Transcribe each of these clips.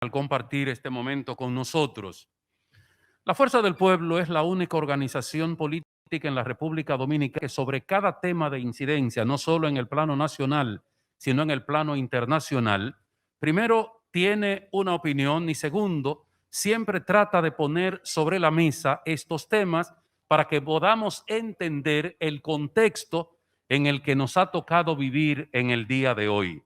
al compartir este momento con nosotros. La Fuerza del Pueblo es la única organización política en la República Dominicana que sobre cada tema de incidencia, no solo en el plano nacional, sino en el plano internacional, primero tiene una opinión y segundo, siempre trata de poner sobre la mesa estos temas para que podamos entender el contexto en el que nos ha tocado vivir en el día de hoy.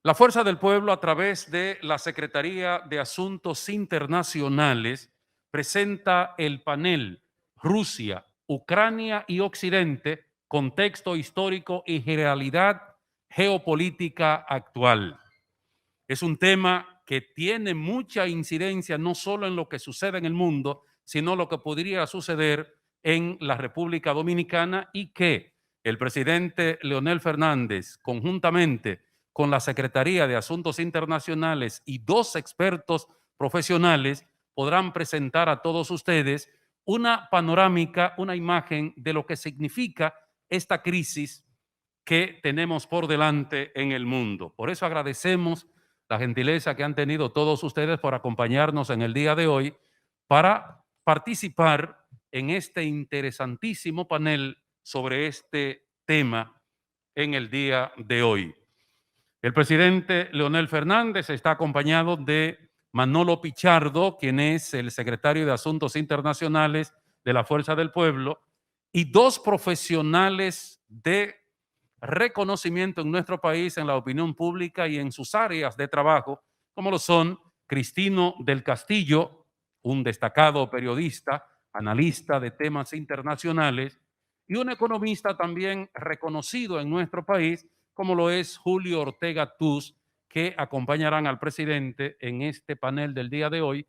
La Fuerza del Pueblo, a través de la Secretaría de Asuntos Internacionales, presenta el panel Rusia, Ucrania y Occidente, contexto histórico y realidad geopolítica actual. Es un tema que tiene mucha incidencia no solo en lo que sucede en el mundo, sino lo que podría suceder en la República Dominicana y que el presidente Leonel Fernández, conjuntamente con la Secretaría de Asuntos Internacionales y dos expertos profesionales, podrán presentar a todos ustedes una panorámica, una imagen de lo que significa esta crisis que tenemos por delante en el mundo. Por eso agradecemos la gentileza que han tenido todos ustedes por acompañarnos en el día de hoy para participar en este interesantísimo panel sobre este tema en el día de hoy. El presidente Leonel Fernández está acompañado de Manolo Pichardo, quien es el secretario de Asuntos Internacionales de la Fuerza del Pueblo, y dos profesionales de reconocimiento en nuestro país, en la opinión pública y en sus áreas de trabajo, como lo son Cristino del Castillo, un destacado periodista, analista de temas internacionales, y un economista también reconocido en nuestro país, como lo es Julio Ortega Tuz, que acompañarán al presidente en este panel del día de hoy.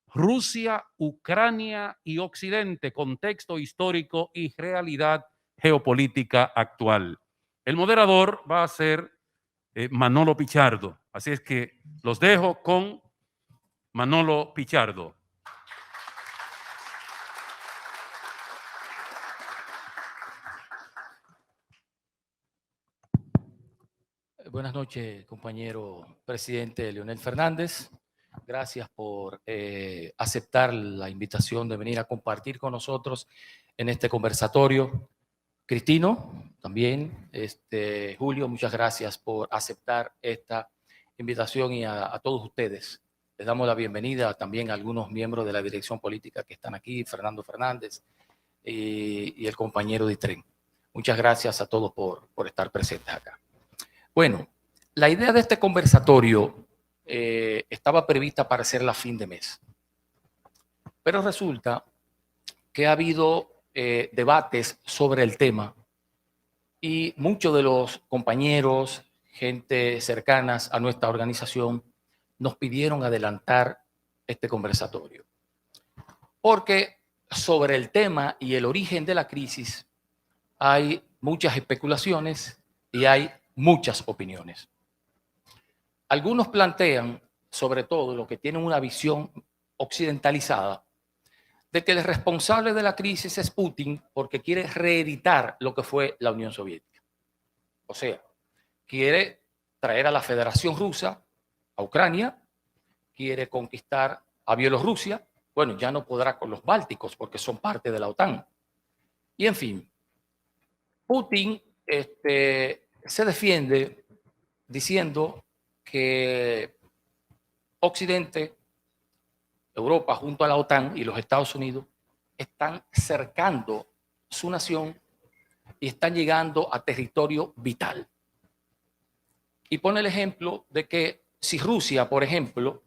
Rusia, Ucrania y Occidente, contexto histórico y realidad geopolítica actual. El moderador va a ser Manolo Pichardo. Así es que los dejo con Manolo Pichardo. Buenas noches, compañero presidente Leonel Fernández. Gracias por aceptar la invitación de venir a compartir con nosotros en este conversatorio. Cristino, también, Julio, muchas gracias por aceptar esta invitación y a todos ustedes. Les damos la bienvenida también a algunos miembros de la dirección política que están aquí, Fernando Fernández y el compañero Ditren. Muchas gracias a todos por estar presentes acá. Bueno, la idea de este conversatorio estaba prevista para hacerla a fin de mes, pero resulta que ha habido debates sobre el tema y muchos de los compañeros, gente cercanas a nuestra organización, nos pidieron adelantar este conversatorio. Porque sobre el tema y el origen de la crisis hay muchas especulaciones y hay muchas opiniones. Algunos plantean, sobre todo los que tienen una visión occidentalizada, de que el responsable de la crisis es Putin porque quiere reeditar lo que fue la Unión Soviética. O sea, quiere traer a la Federación Rusa a Ucrania, quiere conquistar a Bielorrusia. Bueno, ya no podrá con los bálticos porque son parte de la OTAN. Y en fin, Putin se defiende diciendo que Occidente, Europa junto a la OTAN y los Estados Unidos están cercando su nación y están llegando a territorio vital. Y pone el ejemplo de que si Rusia, por ejemplo,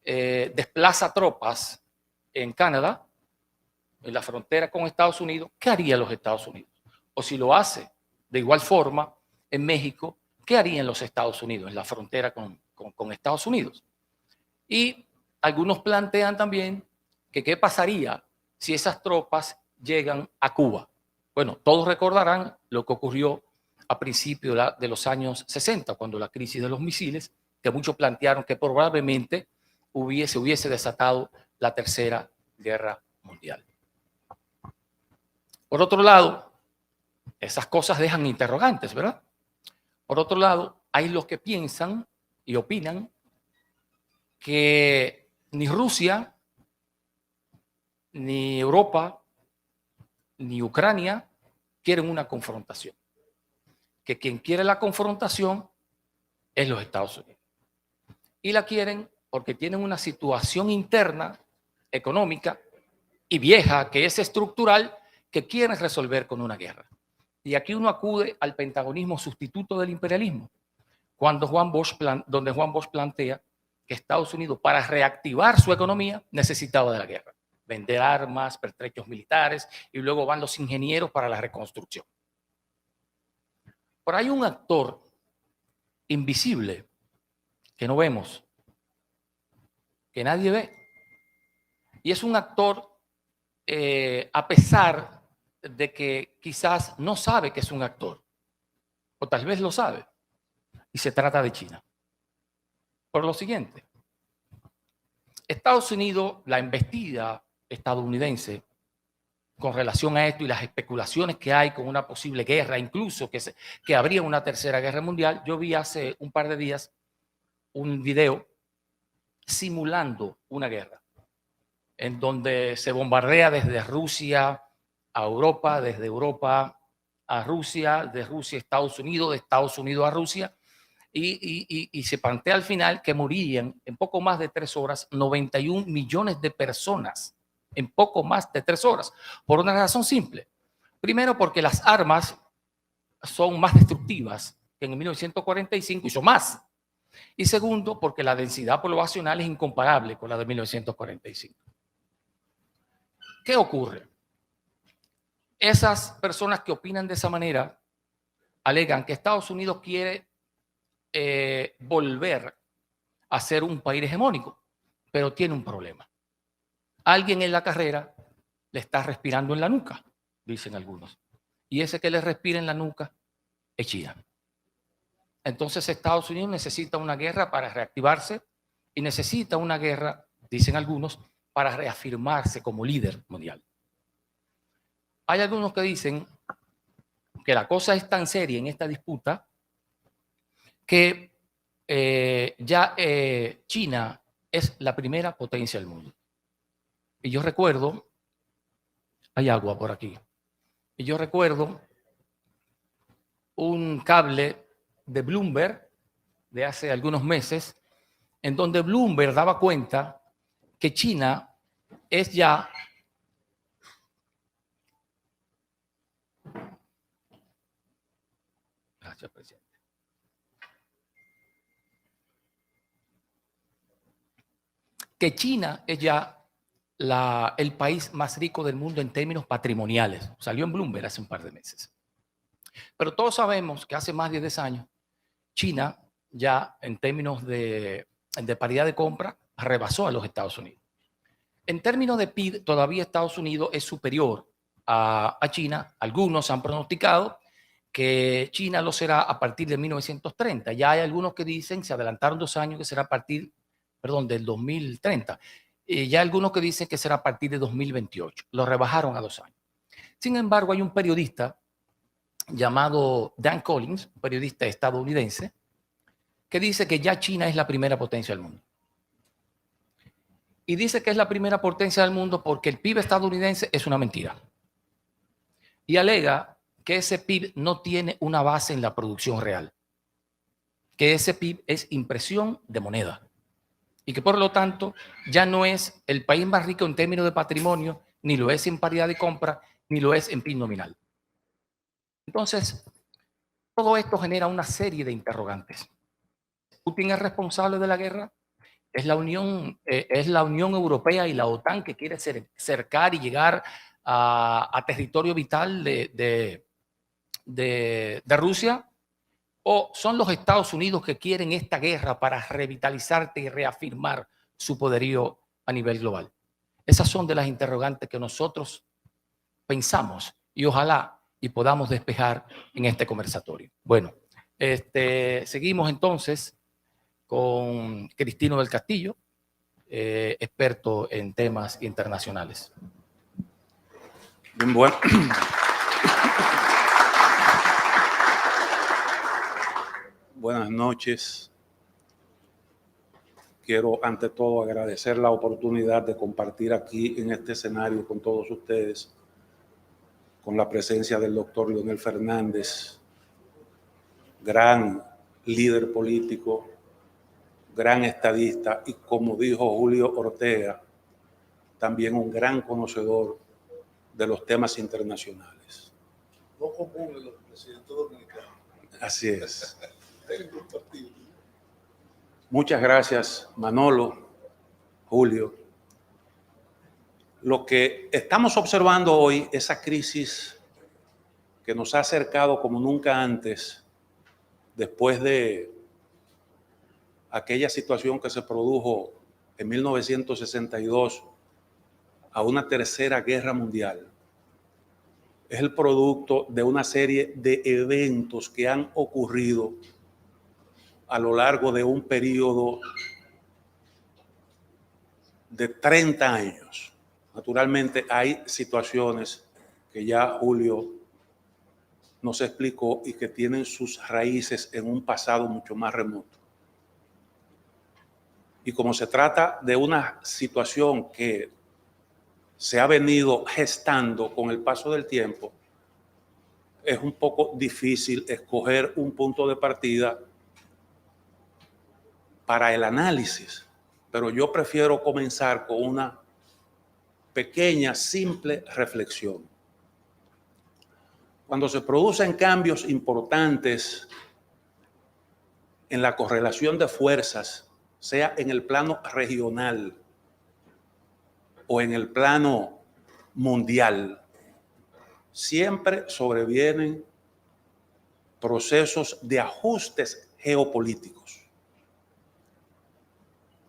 desplaza tropas en Canadá, en la frontera con Estados Unidos, ¿qué haría los Estados Unidos? O si lo hace de igual forma en México, ¿qué harían los Estados Unidos en la frontera con Estados Unidos? Y algunos plantean también que qué pasaría si esas tropas llegan a Cuba. Bueno, todos recordarán lo que ocurrió a principios de los años 60, cuando la crisis de los misiles, que muchos plantearon que probablemente hubiese desatado la Tercera Guerra Mundial. Por otro lado, esas cosas dejan interrogantes, ¿verdad? Por otro lado, hay los que piensan y opinan que ni Rusia, ni Europa, ni Ucrania quieren una confrontación. Que quien quiere la confrontación es los Estados Unidos. Y la quieren porque tienen una situación interna, económica y vieja, que es estructural, que quieren resolver con una guerra. Y aquí uno acude al pentagonismo sustituto del imperialismo, donde Juan Bosch plantea que Estados Unidos, para reactivar su economía, necesitaba de la guerra. Vender armas, pertrechos militares, y luego van los ingenieros para la reconstrucción. Pero hay un actor invisible que no vemos, que nadie ve. Y es un actor, a pesar de que quizás no sabe que es un actor, o tal vez lo sabe, y se trata de China. Por lo siguiente, Estados Unidos, la embestida estadounidense con relación a esto y las especulaciones que hay con una posible guerra, incluso que habría una tercera guerra mundial. Yo vi hace un par de días un video simulando una guerra, en donde se bombardea desde Rusia a Europa, desde Europa a Rusia, de Rusia a Estados Unidos, de Estados Unidos a Rusia, y se plantea al final que morirían en poco más de 3 horas 91 millones de personas, en poco más de 3 horas, por una razón simple. Primero, porque las armas son más destructivas que en 1945 y son más. Y segundo, porque la densidad poblacional es incomparable con la de 1945. ¿Qué ocurre? Esas personas que opinan de esa manera alegan que Estados Unidos quiere volver a ser un país hegemónico, pero tiene un problema. Alguien en la carrera le está respirando en la nuca, dicen algunos. Y ese que le respira en la nuca es China. Entonces Estados Unidos necesita una guerra para reactivarse y necesita una guerra, dicen algunos, para reafirmarse como líder mundial. Hay algunos que dicen que la cosa es tan seria en esta disputa que China es la primera potencia del mundo. Y yo recuerdo, hay agua por aquí, y yo recuerdo un cable de Bloomberg de hace algunos meses, en donde Bloomberg daba cuenta que China es ya gracias, presidente. Que China es ya el país más rico del mundo en términos patrimoniales. Salió en Bloomberg hace un par de meses. Pero todos sabemos que hace más de 10 años, China ya en términos de paridad de compra rebasó a los Estados Unidos. En términos de PIB, todavía Estados Unidos es superior a China. Algunos han pronosticado que China lo será a partir de 1930. Ya hay algunos que dicen, se adelantaron 2 años, que será a partir, del 2030. Ya hay algunos que dicen que será a partir de 2028. Lo rebajaron a 2 años. Sin embargo, hay un periodista llamado Dan Collins, un periodista estadounidense, que dice que ya China es la primera potencia del mundo. Y dice que es la primera potencia del mundo porque el PIB estadounidense es una mentira. Y alega que ese PIB no tiene una base en la producción real, que ese PIB es impresión de moneda y que por lo tanto ya no es el país más rico en términos de patrimonio, ni lo es en paridad de compra, ni lo es en PIB nominal. Entonces, todo esto genera una serie de interrogantes. ¿Putin es responsable de la guerra? ¿Es la Unión Europea y la OTAN que quiere cercar y llegar a territorio vital de Rusia? ¿O son los Estados Unidos que quieren esta guerra para revitalizarte y reafirmar su poderío a nivel global? Esas son de las interrogantes que nosotros pensamos y ojalá y podamos despejar en este conversatorio. Bueno, seguimos entonces con Cristino del Castillo, experto en temas internacionales. Bien, bueno. Buenas noches quiero ante todo agradecer la oportunidad de compartir aquí en este escenario con todos ustedes, con la presencia del doctor Leonel Fernández, gran líder político, gran estadista y, como dijo Julio Ortega, también un gran conocedor de los temas internacionales. No común en los presidentes dominicanos. Así es. Muchas gracias, Manolo, Julio. Lo que estamos observando hoy, esa crisis que nos ha acercado como nunca antes, después de aquella situación que se produjo en 1962 a una tercera guerra mundial, es el producto de una serie de eventos que han ocurrido a lo largo de un periodo de 30 años. Naturalmente hay situaciones que ya Julio nos explicó y que tienen sus raíces en un pasado mucho más remoto. Y como se trata de una situación que se ha venido gestando con el paso del tiempo, es un poco difícil escoger un punto de partida para el análisis, pero yo prefiero comenzar con una pequeña, simple reflexión. Cuando se producen cambios importantes en la correlación de fuerzas, sea en el plano regional o en el plano mundial, siempre sobrevienen procesos de ajustes geopolíticos.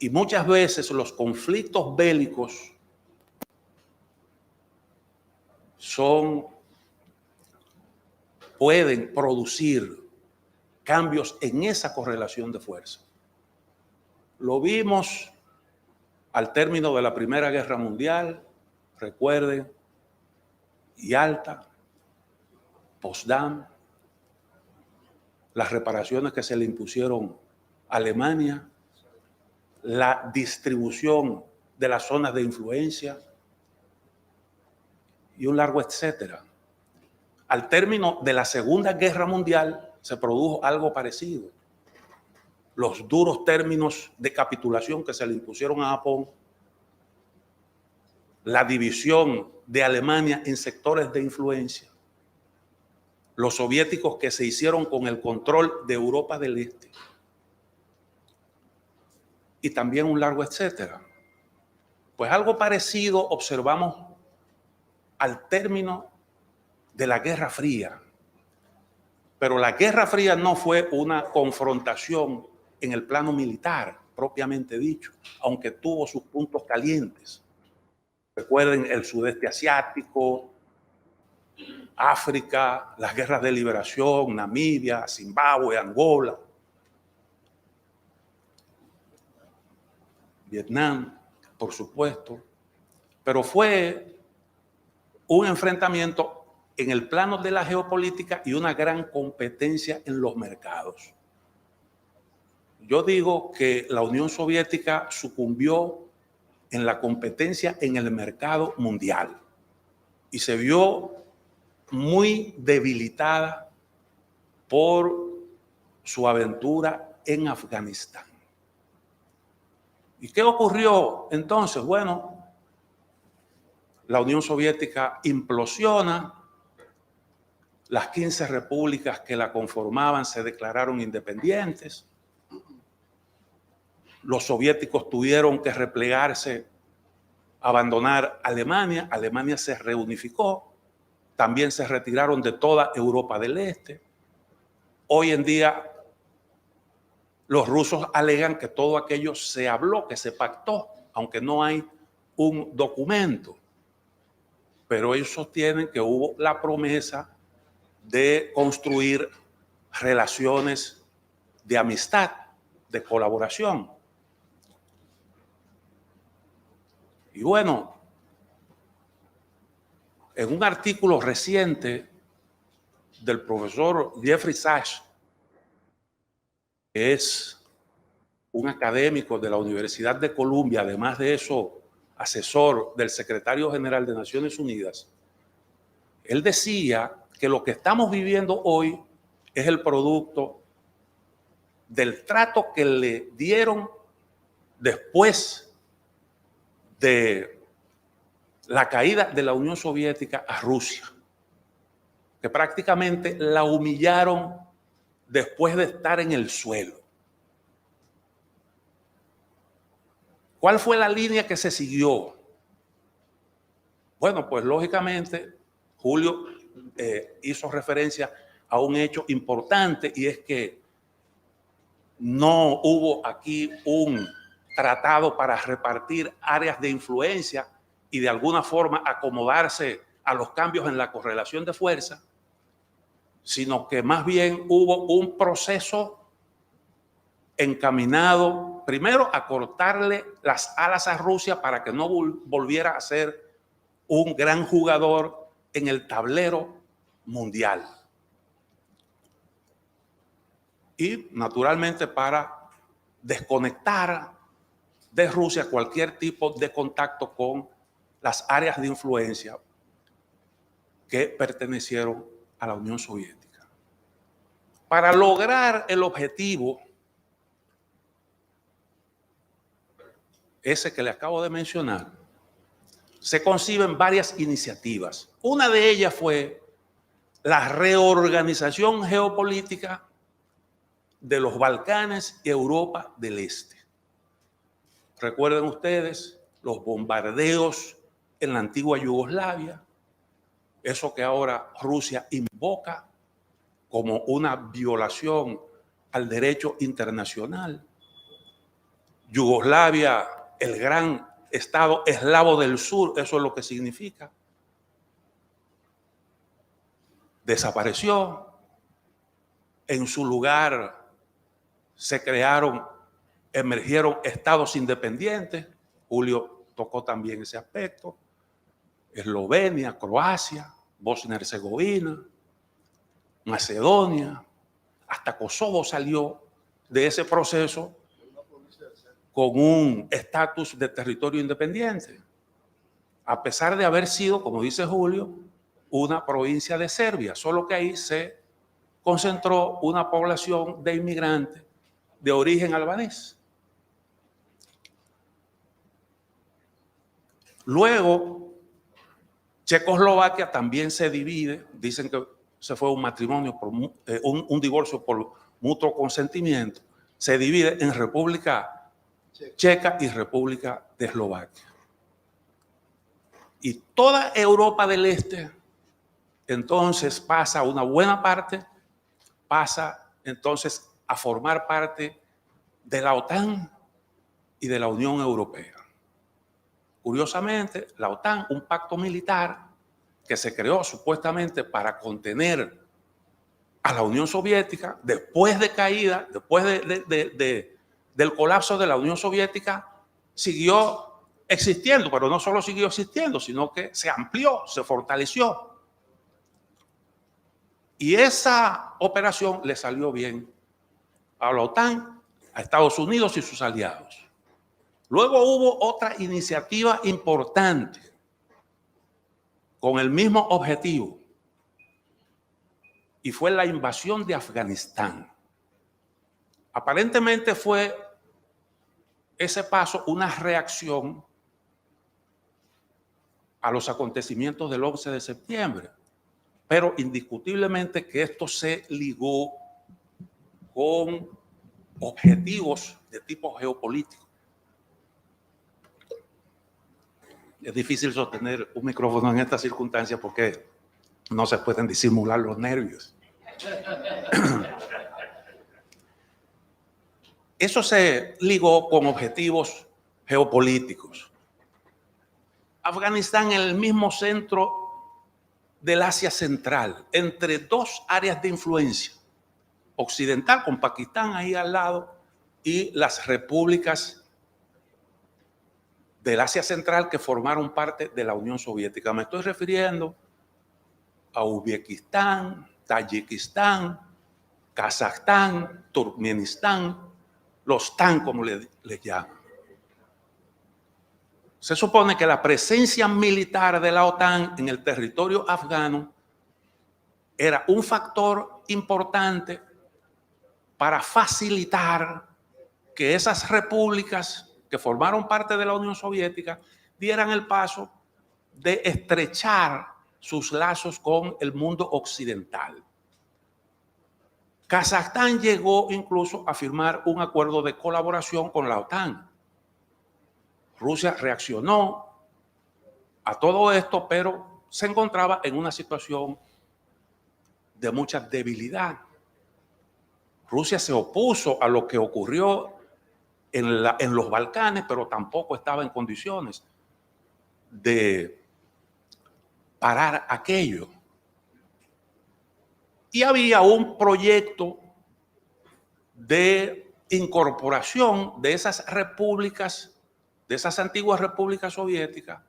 Y muchas veces los conflictos bélicos pueden producir cambios en esa correlación de fuerza. Lo vimos al término de la Primera Guerra Mundial, recuerden, Yalta, Potsdam, las reparaciones que se le impusieron a Alemania, la distribución de las zonas de influencia y un largo etcétera. Al término de la Segunda Guerra Mundial se produjo algo parecido. Los duros términos de capitulación que se le impusieron a Japón, la división de Alemania en sectores de influencia, los soviéticos que se hicieron con el control de Europa del Este y también un largo etcétera. Pues algo parecido observamos al término de la Guerra Fría. Pero la Guerra Fría no fue una confrontación en el plano militar, propiamente dicho, aunque tuvo sus puntos calientes. Recuerden el sudeste asiático, África, las guerras de liberación, Namibia, Zimbabue, Angola, Vietnam, por supuesto. Pero fue un enfrentamiento en el plano de la geopolítica y una gran competencia en los mercados. Yo digo que la Unión Soviética sucumbió en la competencia en el mercado mundial y se vio muy debilitada por su aventura en Afganistán. ¿Y qué ocurrió entonces? Bueno, la Unión Soviética implosiona, las 15 repúblicas que la conformaban se declararon independientes, los soviéticos tuvieron que replegarse, abandonar Alemania, Alemania se reunificó, también se retiraron de toda Europa del Este. Hoy en día los rusos alegan que todo aquello se habló, que se pactó, aunque no hay un documento. Pero ellos sostienen que hubo la promesa de construir relaciones de amistad, de colaboración. Y bueno, en un artículo reciente del profesor Jeffrey Sachs, que es un académico de la Universidad de Columbia, además de eso, asesor del secretario general de Naciones Unidas, él decía que lo que estamos viviendo hoy es el producto del trato que le dieron después de la caída de la Unión Soviética a Rusia, que prácticamente la humillaron después de estar en el suelo. ¿Cuál fue la línea que se siguió? Bueno, pues lógicamente Julio hizo referencia a un hecho importante, y es que no hubo aquí un tratado para repartir áreas de influencia y de alguna forma acomodarse a los cambios en la correlación de fuerza, sino que más bien hubo un proceso encaminado primero a cortarle las alas a Rusia para que no volviera a ser un gran jugador en el tablero mundial. Y naturalmente para desconectar de Rusia cualquier tipo de contacto con las áreas de influencia que pertenecieron a la Unión Soviética. Para lograr el objetivo ese que le acabo de mencionar, se conciben varias iniciativas. Una de ellas fue la reorganización geopolítica de los Balcanes y Europa del Este. Recuerden ustedes los bombardeos en la antigua Yugoslavia, eso que ahora Rusia invoca como una violación al derecho internacional. Yugoslavia, el gran Estado eslavo del sur, eso es lo que significa, desapareció. En su lugar emergieron estados independientes. Julio tocó también ese aspecto. Eslovenia, Croacia, Bosnia-Herzegovina, Macedonia, hasta Kosovo salió de ese proceso con un estatus de territorio independiente, a pesar de haber sido, como dice Julio, una provincia de Serbia, solo que ahí se concentró una población de inmigrantes de origen albanés. Luego, Checoslovaquia también se divide, dicen que se fue un matrimonio, un divorcio por mutuo consentimiento, se divide en República Checa y República de Eslovaquia. Y toda Europa del Este, entonces pasa una buena parte, pasa entonces a formar parte de la OTAN y de la Unión Europea. Curiosamente, la OTAN, un pacto militar que se creó supuestamente para contener a la Unión Soviética, después de caída, después del colapso de la Unión Soviética, siguió existiendo, pero no solo siguió existiendo, sino que se amplió, se fortaleció. Y esa operación le salió bien a la OTAN, a Estados Unidos y sus aliados. Luego hubo otra iniciativa importante con el mismo objetivo, y fue la invasión de Afganistán. Aparentemente fue ese paso una reacción a los acontecimientos del 11 de septiembre, pero indiscutiblemente que esto se ligó con objetivos de tipo geopolítico. Es difícil sostener un micrófono en estas circunstancias porque no se pueden disimular los nervios. Eso se ligó con objetivos geopolíticos. Afganistán en el mismo centro del Asia Central, entre dos áreas de influencia, occidental con Pakistán ahí al lado y las repúblicas del Asia Central que formaron parte de la Unión Soviética. Me estoy refiriendo a Uzbekistán, Tayikistán, Kazajstán, Turkmenistán, los TAN, como les llaman. Se supone que la presencia militar de la OTAN en el territorio afgano era un factor importante para facilitar que esas repúblicas que formaron parte de la Unión Soviética dieran el paso de estrechar sus lazos con el mundo occidental. Kazajstán llegó incluso a firmar un acuerdo de colaboración con la OTAN. Rusia reaccionó a todo esto, pero se encontraba en una situación de mucha debilidad. Rusia se opuso a lo que ocurrió en los Balcanes, pero tampoco estaba en condiciones de parar aquello. Y había un proyecto de incorporación de esas repúblicas, de esas antiguas repúblicas soviéticas,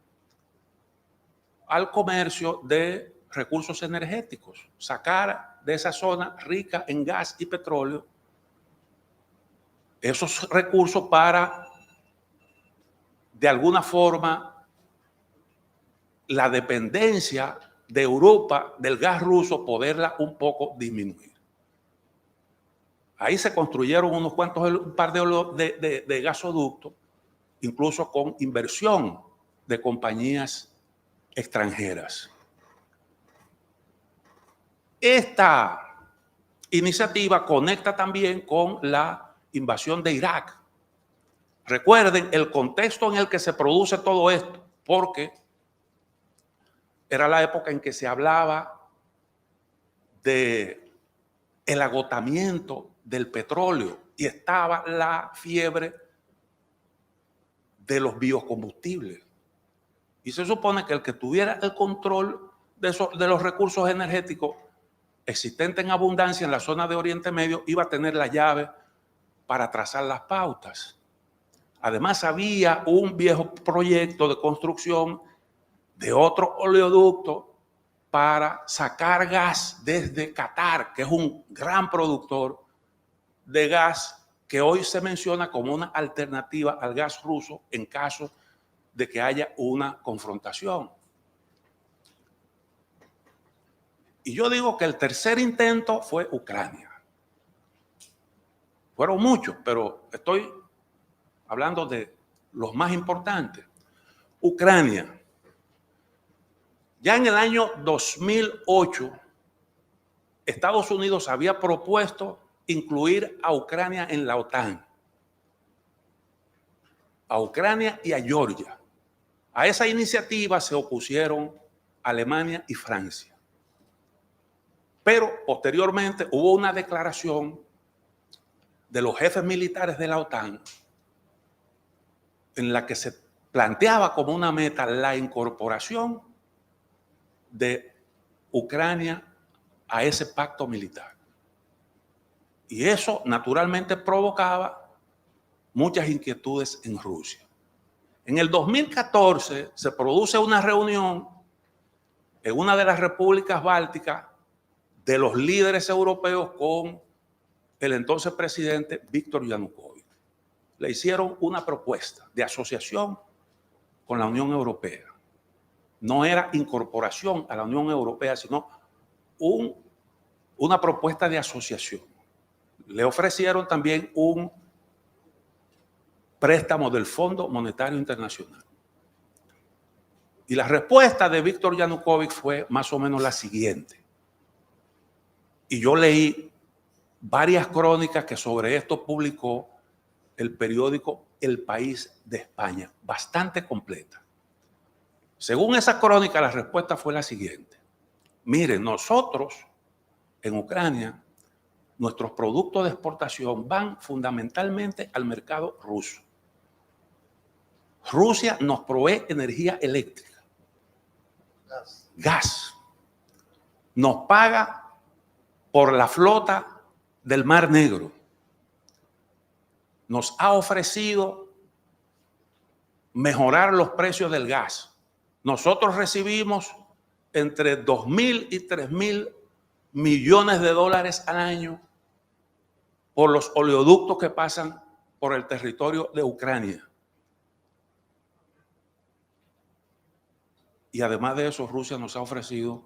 al comercio de recursos energéticos, sacar de esa zona rica en gas y petróleo esos recursos para, de alguna forma, la dependencia de Europa del gas ruso, poderla un poco disminuir. Ahí se construyeron unos cuantos, un par de gasoductos, incluso con inversión de compañías extranjeras. Esta iniciativa conecta también con la invasión de Irak. Recuerden el contexto en el que se produce todo esto, porque era la época en que se hablaba de el agotamiento del petróleo y estaba la fiebre de los biocombustibles. Y se supone que el que tuviera el control de los recursos energéticos existentes en abundancia en la zona de Oriente Medio iba a tener la llave para trazar las pautas. Además, había un viejo proyecto de construcción de otro oleoducto para sacar gas desde Qatar, que es un gran productor de gas que hoy se menciona como una alternativa al gas ruso en caso de que haya una confrontación. Y yo digo que el tercer intento fue Ucrania. Fueron muchos, pero estoy hablando de los más importantes. Ucrania. Ya en el año 2008, Estados Unidos había propuesto incluir a Ucrania en la OTAN. A Ucrania y a Georgia. A esa iniciativa se opusieron Alemania y Francia. Pero posteriormente hubo una declaración de los jefes militares de la OTAN en la que se planteaba como una meta la incorporación de Ucrania a ese pacto militar. Y eso naturalmente provocaba muchas inquietudes en Rusia. En el 2014 se produce una reunión en una de las repúblicas bálticas de los líderes europeos con el entonces presidente Víctor Yanukovych. Le hicieron una propuesta de asociación con la Unión Europea. No era incorporación a la Unión Europea, sino una propuesta de asociación. Le ofrecieron también un préstamo del Fondo Monetario Internacional. Y la respuesta de Víctor Yanukovych fue más o menos la siguiente. Y yo leí varias crónicas que sobre esto publicó el periódico El País de España, bastante completa. Según esa crónica, la respuesta fue la siguiente. Miren, nosotros en Ucrania, nuestros productos de exportación van fundamentalmente al mercado ruso. Rusia nos provee energía eléctrica, gas. Nos paga por la flota del Mar Negro. Nos ha ofrecido mejorar los precios del gas. Nosotros recibimos entre 2.000 y 3.000 millones de dólares al año por los oleoductos que pasan por el territorio de Ucrania. Y además de eso, Rusia nos ha ofrecido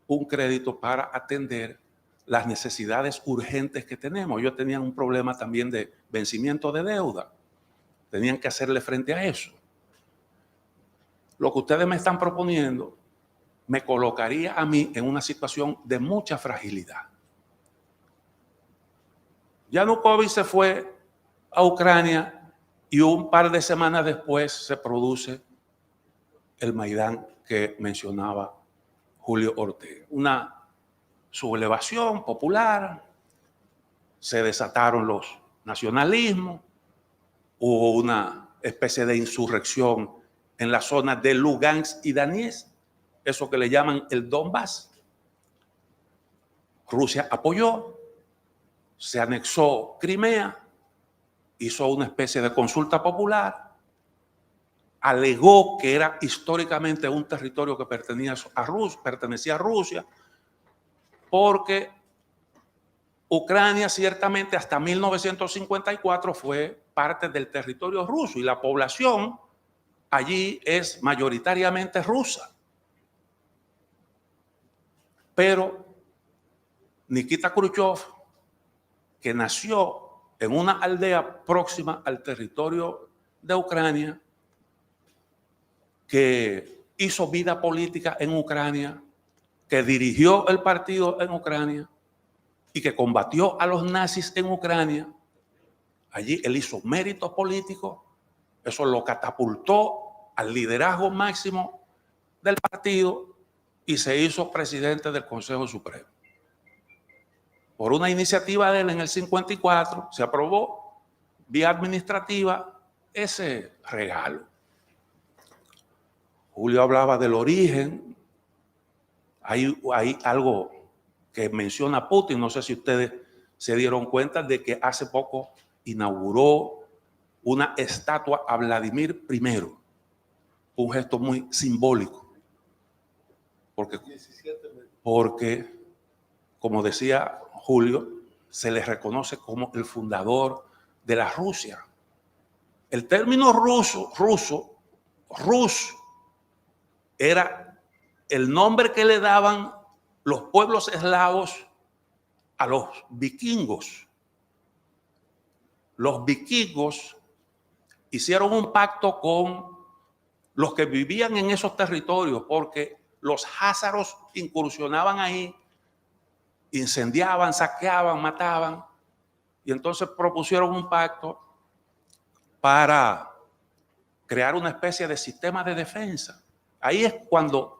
un crédito para atender las necesidades urgentes que tenemos. Ellos tenían un problema también de vencimiento de deuda. Tenían que hacerle frente a eso. Lo que ustedes me están proponiendo me colocaría a mí en una situación de mucha fragilidad. Yanukovych se fue a Ucrania y un par de semanas después se produce el Maidán que mencionaba Julio Ortega. Una sublevación popular, se desataron los nacionalismos, hubo una especie de insurrección en la zona de Lugansk y Donetsk, eso que le llaman el Donbass. Rusia apoyó, se anexó Crimea, hizo una especie de consulta popular, alegó que era históricamente un territorio que pertenecía a Rusia, porque Ucrania ciertamente hasta 1954 fue parte del territorio ruso y la población allí es mayoritariamente rusa. Pero Nikita Khrushchev, que nació en una aldea próxima al territorio de Ucrania, que hizo vida política en Ucrania, que dirigió el partido en Ucrania y que combatió a los nazis en Ucrania, allí él hizo méritos políticos, eso lo catapultó al liderazgo máximo del partido y se hizo presidente del Consejo Supremo. Por una iniciativa de él en el 54 se aprobó vía administrativa ese regalo. Julio hablaba del origen. Hay algo que menciona Putin, no sé si ustedes se dieron cuenta de que hace poco inauguró una estatua a Vladimir I, un gesto muy simbólico, porque como decía Julio, se le reconoce como el fundador de la Rusia. El término ruso, era el nombre que le daban los pueblos eslavos a los vikingos. Los vikingos hicieron un pacto con los que vivían en esos territorios porque los házaros incursionaban ahí, incendiaban, saqueaban, mataban, y entonces propusieron un pacto para crear una especie de sistema de defensa. Ahí es cuando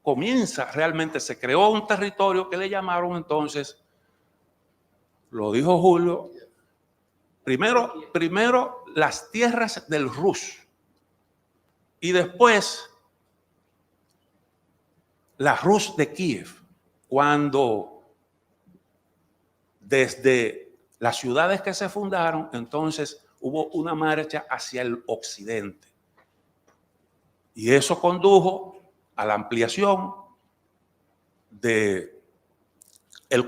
comienza realmente, se creó un territorio que le llamaron entonces, lo dijo Julio, primero las tierras del Rus y después la Rus de Kiev, cuando desde las ciudades que se fundaron, entonces hubo una marcha hacia el occidente. Y eso condujo a la ampliación del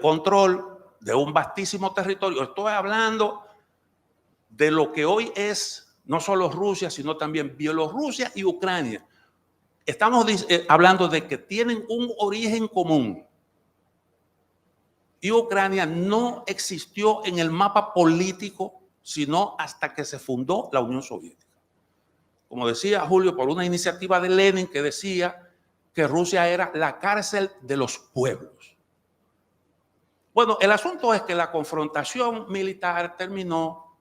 control de un vastísimo territorio. Estoy hablando de lo que hoy es no solo Rusia, sino también Bielorrusia y Ucrania. Estamos hablando de que tienen un origen común. Y Ucrania no existió en el mapa político sino hasta que se fundó la Unión Soviética. Como decía Julio, por una iniciativa de Lenin que decía que Rusia era la cárcel de los pueblos. Bueno, el asunto es que la confrontación militar terminó,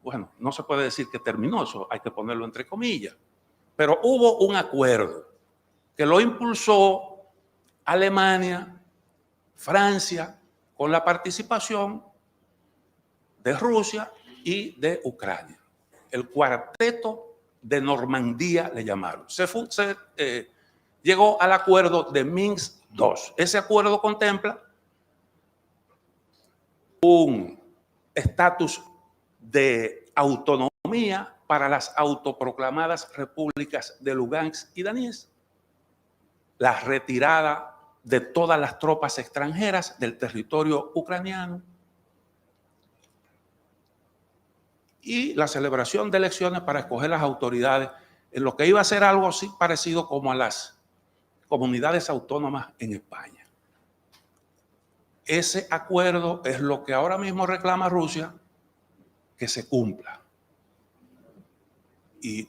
bueno, no se puede decir que terminó, eso hay que ponerlo entre comillas, pero hubo un acuerdo que lo impulsó Alemania, Francia, con la participación de Rusia y de Ucrania. El cuarteto de Normandía le llamaron. Llegó al acuerdo de Minsk II. Ese acuerdo contempla un estatus de autonomía para las autoproclamadas repúblicas de Lugansk y Donetsk, la retirada de todas las tropas extranjeras del territorio ucraniano, y la celebración de elecciones para escoger las autoridades en lo que iba a ser algo así parecido como a las comunidades autónomas en España. Ese acuerdo es lo que ahora mismo reclama Rusia que se cumpla. Y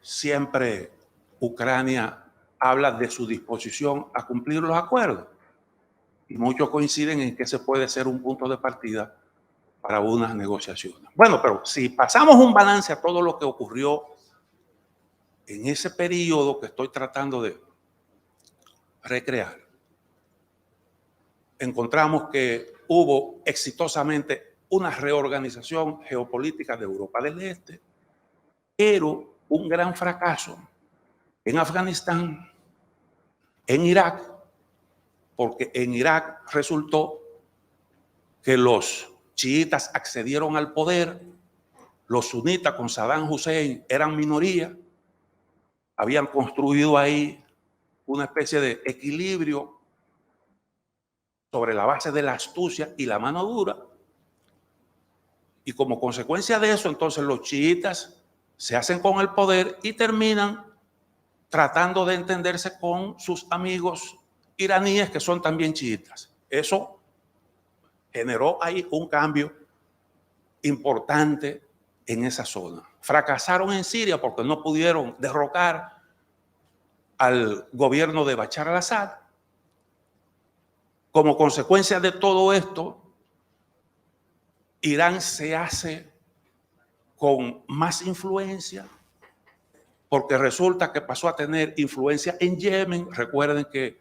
siempre Ucrania habla de su disposición a cumplir los acuerdos. Y muchos coinciden en que ese puede ser un punto de partida para unas negociaciones. Bueno, pero si pasamos un balance a todo lo que ocurrió en ese periodo que estoy tratando de recrear, encontramos que hubo exitosamente una reorganización geopolítica de Europa del Este, pero un gran fracaso en Afganistán, en Irak, porque en Irak resultó que los chiitas accedieron al poder, los sunitas con Saddam Hussein eran minoría, habían construido ahí una especie de equilibrio sobre la base de la astucia y la mano dura, y como consecuencia de eso, entonces los chiitas se hacen con el poder y terminan tratando de entenderse con sus amigos iraníes que son también chiitas. Eso generó ahí un cambio importante en esa zona. Fracasaron en Siria porque no pudieron derrocar al gobierno de Bashar al-Assad. Como consecuencia de todo esto, Irán se hace con más influencia, porque resulta que pasó a tener influencia en Yemen. Recuerden que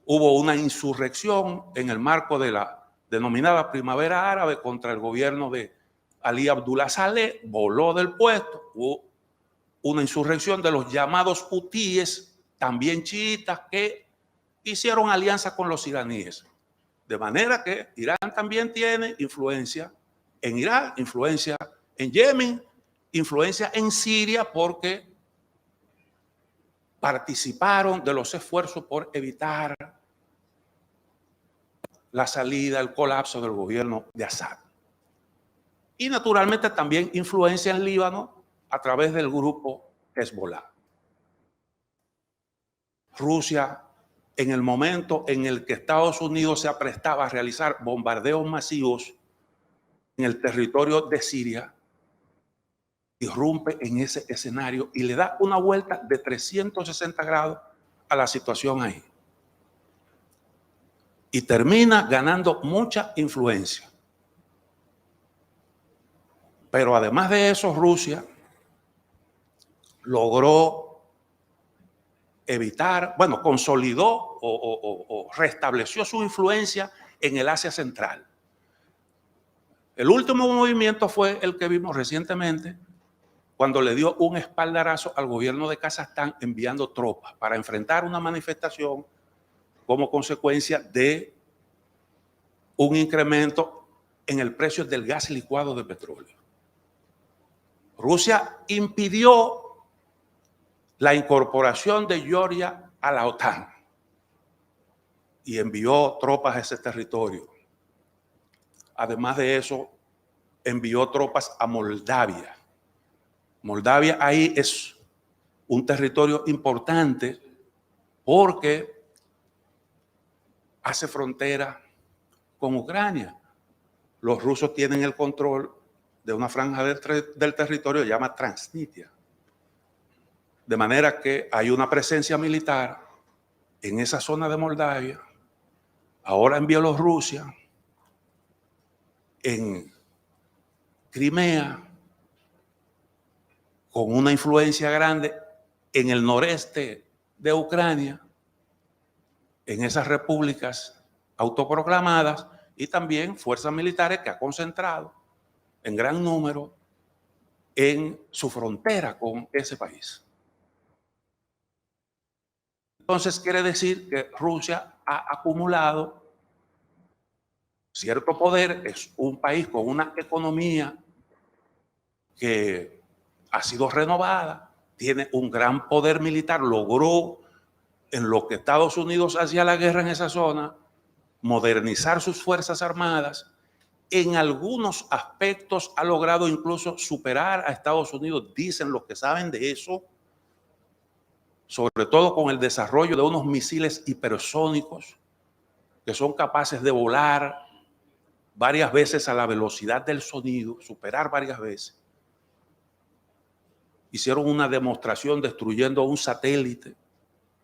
hubo una insurrección en el marco de la denominada Primavera Árabe contra el gobierno de Ali Abdullah Saleh, voló del puesto. Hubo una insurrección de los llamados hutíes, también chiitas, que hicieron alianza con los iraníes. De manera que Irán también tiene influencia en Irak, influencia en Yemen, influencia en Siria, porque participaron de los esfuerzos por evitar la salida, el colapso del gobierno de Assad. Y naturalmente también influencia en Líbano a través del grupo Hezbollah. Rusia, en el momento en el que Estados Unidos se aprestaba a realizar bombardeos masivos en el territorio de Siria, irrumpe en ese escenario y le da una vuelta de 360 grados a la situación ahí. Y termina ganando mucha influencia. Pero además de eso, Rusia logró evitar, bueno, consolidó o restableció su influencia en el Asia Central. El último movimiento fue el que vimos recientemente, cuando le dio un espaldarazo al gobierno de Kazajstán enviando tropas para enfrentar una manifestación como consecuencia de un incremento en el precio del gas licuado de petróleo. Rusia impidió la incorporación de Georgia a la OTAN y envió tropas a ese territorio. Además de eso, envió tropas a Moldavia. Moldavia ahí es un territorio importante porque hace frontera con Ucrania. Los rusos tienen el control de una franja del territorio que se llama Transnistria. De manera que hay una presencia militar en esa zona de Moldavia, ahora en Bielorrusia, en Crimea, con una influencia grande en el noreste de Ucrania, en esas repúblicas autoproclamadas, y también fuerzas militares que ha concentrado en gran número en su frontera con ese país. Entonces quiere decir que Rusia ha acumulado cierto poder, es un país con una economía que ha sido renovada, tiene un gran poder militar, logró en lo que Estados Unidos hacía la guerra en esa zona, modernizar sus fuerzas armadas en algunos aspectos ha logrado incluso superar a Estados Unidos, dicen los que saben de eso, sobre todo con el desarrollo de unos misiles hipersónicos que son capaces de volar varias veces a la velocidad del sonido, superar varias veces. Hicieron una demostración destruyendo un satélite,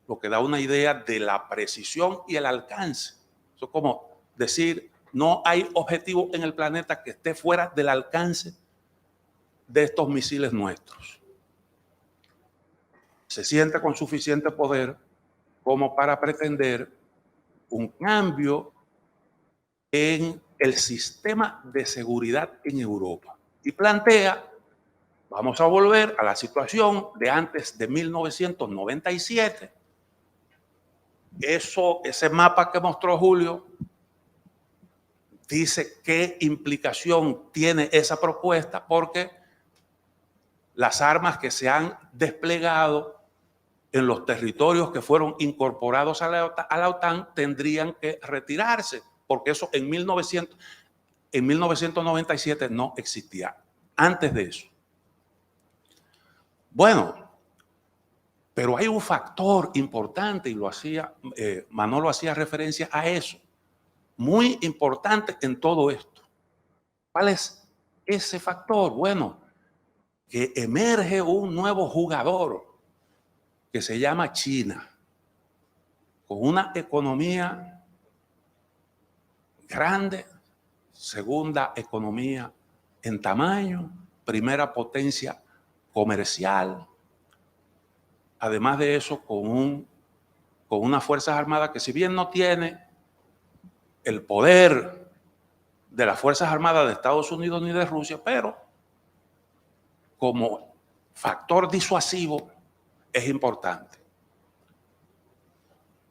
lo que da una idea de la precisión y el alcance. Eso es como decir, no hay objetivo en el planeta que esté fuera del alcance de estos misiles nuestros. Se siente con suficiente poder como para pretender un cambio en el sistema de seguridad en Europa. Y plantea, vamos a volver a la situación de antes de 1997. Ese mapa que mostró Julio dice qué implicación tiene esa propuesta, porque las armas que se han desplegado en los territorios que fueron incorporados a la OTAN tendrían que retirarse, porque eso en 1997 no existía. Antes de eso. Bueno, pero hay un factor importante, y Manolo hacía referencia a eso, muy importante en todo esto. ¿Cuál es ese factor? Bueno, que emerge un nuevo jugador que se llama China, con una economía grande, segunda economía en tamaño, primera potencia comercial. Además de eso, con unas fuerzas armadas que, si bien no tiene el poder de las Fuerzas Armadas de Estados Unidos ni de Rusia, pero como factor disuasivo es importante.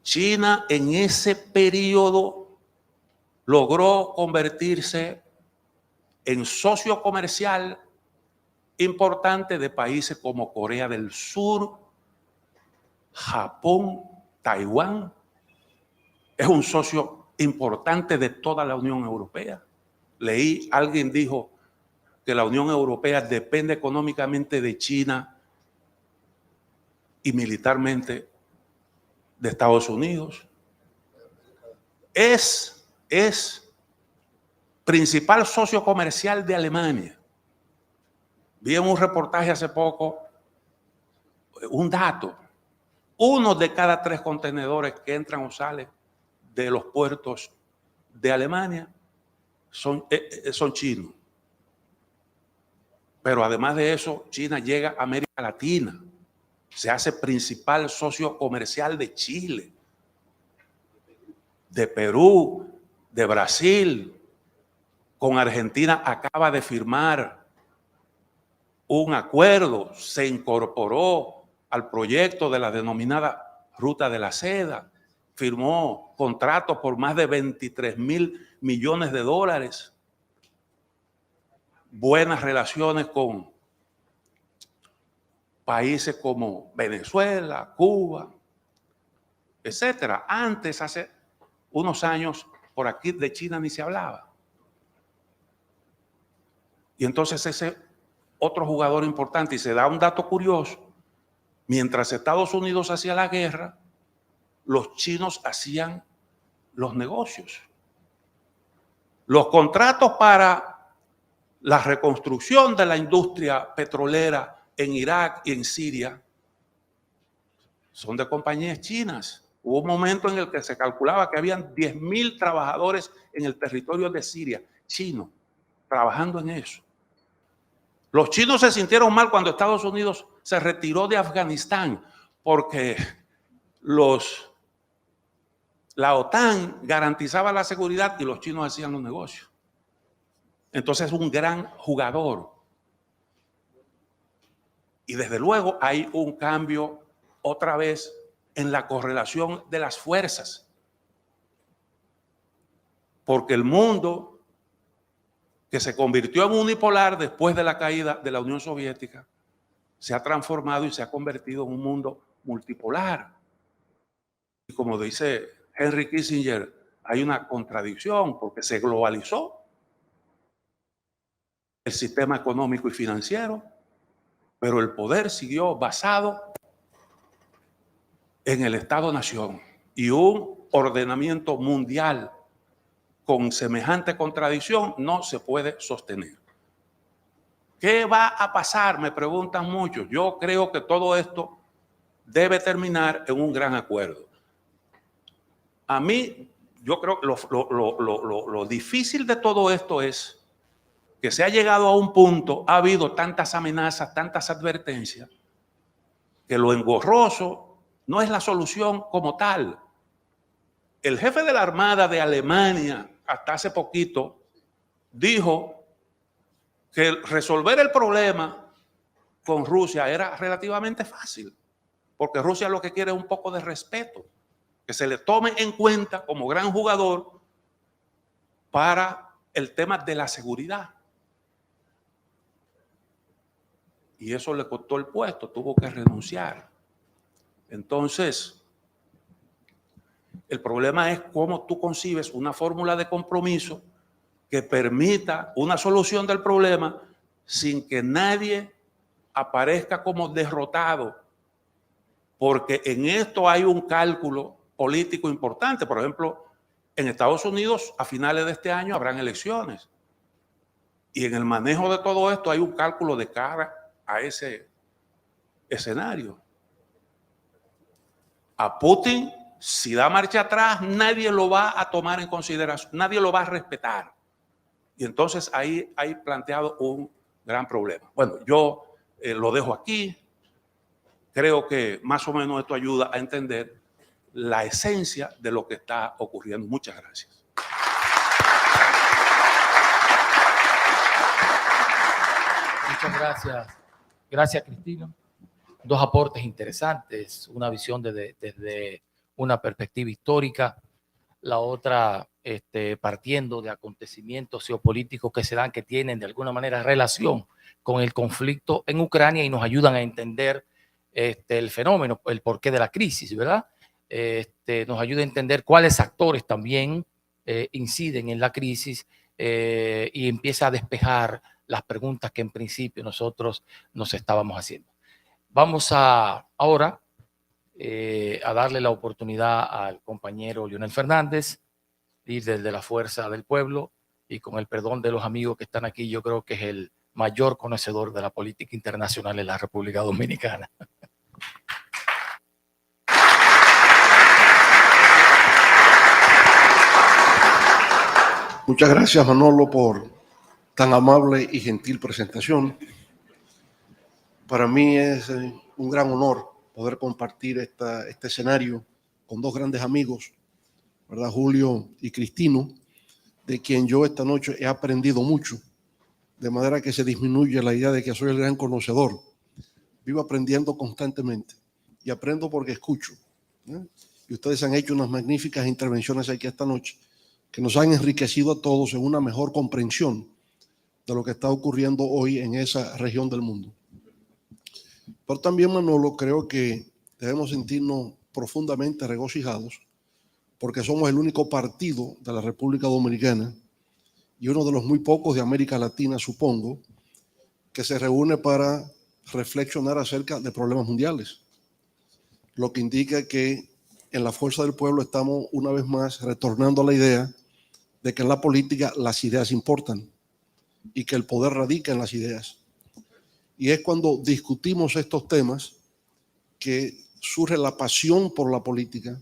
China en ese periodo logró convertirse en socio comercial importante de países como Corea del Sur, Japón, Taiwán. Es un socio importante de toda la Unión Europea. Alguien dijo que la Unión Europea depende económicamente de China y militarmente de Estados Unidos. Es principal socio comercial de Alemania. Vi en un reportaje hace poco un dato. 1 de cada 3 contenedores que entran o salen de los puertos de Alemania son chinos. Pero además de eso, China llega a América Latina. Se hace principal socio comercial de Chile, de Perú, de Brasil. Con Argentina acaba de firmar un acuerdo, se incorporó al proyecto de la denominada Ruta de la Seda, firmó contratos por más de 23.000 millones de dólares, buenas relaciones con países como Venezuela, Cuba, etcétera. Antes, hace unos años, por aquí de China ni se hablaba. Y entonces ese otro jugador importante, y se da un dato curioso, mientras Estados Unidos hacía la guerra, los chinos hacían los negocios. Los contratos para la reconstrucción de la industria petrolera en Irak y en Siria son de compañías chinas. Hubo un momento en el que se calculaba que habían 10.000 trabajadores en el territorio de Siria, chinos, trabajando en eso. Los chinos se sintieron mal cuando Estados Unidos se retiró de Afganistán, porque la OTAN garantizaba la seguridad y los chinos hacían los negocios. Entonces es un gran jugador. Y desde luego hay un cambio otra vez en la correlación de las fuerzas. Porque el mundo, que se convirtió en unipolar después de la caída de la Unión Soviética, se ha transformado y se ha convertido en un mundo multipolar. Y como dice Henry Kissinger, hay una contradicción porque se globalizó, el sistema económico y financiero, pero el poder siguió basado en el Estado-Nación, y un ordenamiento mundial con semejante contradicción no se puede sostener. ¿Qué va a pasar? Me preguntan muchos. Yo creo que todo esto debe terminar en un gran acuerdo. A mí, yo creo que lo difícil de todo esto es que se ha llegado a un punto, ha habido tantas amenazas, tantas advertencias, que lo engorroso no es la solución como tal. El jefe de la Armada de Alemania, hasta hace poquito, dijo que resolver el problema con Rusia era relativamente fácil, porque Rusia lo que quiere es un poco de respeto, que se le tome en cuenta como gran jugador para el tema de la seguridad. Y eso le costó el puesto, tuvo que renunciar. Entonces, el problema es cómo tú concibes una fórmula de compromiso que permita una solución del problema sin que nadie aparezca como derrotado, porque en esto hay un cálculo político importante. Por ejemplo, en Estados Unidos a finales de este año habrán elecciones, y en el manejo de todo esto hay un cálculo de cara a ese escenario. A Putin, si da marcha atrás, nadie lo va a tomar en consideración, nadie lo va a respetar. Y entonces ahí hay planteado un gran problema. Bueno, yo lo dejo aquí. Creo que más o menos esto ayuda a entender la esencia de lo que está ocurriendo. Muchas gracias. Muchas gracias. Gracias, Cristino. Dos aportes interesantes, una visión desde una perspectiva histórica, la otra partiendo de acontecimientos geopolíticos que se dan, que tienen de alguna manera relación con el conflicto en Ucrania y nos ayudan a entender el fenómeno, el porqué de la crisis, ¿verdad? Nos ayuda a entender cuáles actores también inciden en la crisis y empieza a despejar las preguntas que en principio nosotros nos estábamos haciendo. Vamos ahora a darle la oportunidad al compañero Leonel Fernández, líder de la Fuerza del Pueblo, y con el perdón de los amigos que están aquí, yo creo que es el mayor conocedor de la política internacional en la República Dominicana. Muchas gracias, Manolo, por tan amable y gentil presentación. Para mí es un gran honor poder compartir este escenario con dos grandes amigos, ¿verdad? Julio y Cristino, de quien yo esta noche he aprendido mucho, de manera que se disminuye la idea de que soy el gran conocedor. Vivo aprendiendo constantemente y aprendo porque escucho, ¿eh? Y ustedes han hecho unas magníficas intervenciones aquí esta noche que nos han enriquecido a todos en una mejor comprensión de lo que está ocurriendo hoy en esa región del mundo. Pero también, Manolo, creo que debemos sentirnos profundamente regocijados porque somos el único partido de la República Dominicana y uno de los muy pocos de América Latina, supongo, que se reúne para reflexionar acerca de problemas mundiales, lo que indica que en la Fuerza del Pueblo estamos una vez más retornando a la idea de que en la política las ideas importan y que el poder radica en las ideas. Y es cuando discutimos estos temas que surge la pasión por la política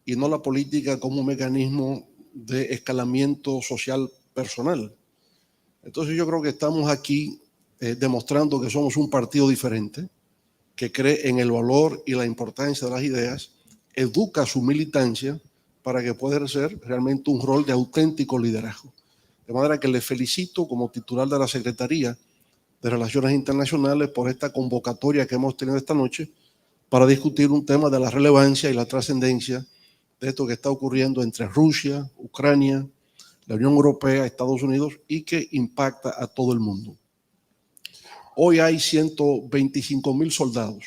y no la política como un mecanismo de escalamiento social personal. Entonces yo creo que estamos aquí demostrando que somos un partido diferente, que cree en el valor y la importancia de las ideas, educa su militancia para que pueda ser realmente un rol de auténtico liderazgo. De manera que le felicito como titular de la Secretaría de Relaciones Internacionales por esta convocatoria que hemos tenido esta noche para discutir un tema de la relevancia y la trascendencia de esto que está ocurriendo entre Rusia, Ucrania, la Unión Europea, Estados Unidos y que impacta a todo el mundo. Hoy hay 125,000 soldados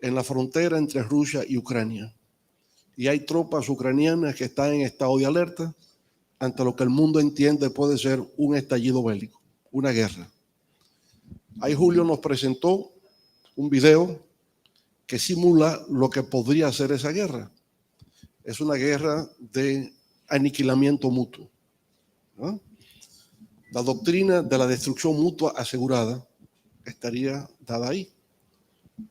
en la frontera entre Rusia y Ucrania y hay tropas ucranianas que están en estado de alerta ante lo que el mundo entiende puede ser un estallido bélico. una guerra. Ahí Julio nos presentó un video que simula lo que podría ser esa guerra. Es una guerra de aniquilamiento mutuo, ¿no? La doctrina de la destrucción mutua asegurada estaría dada ahí.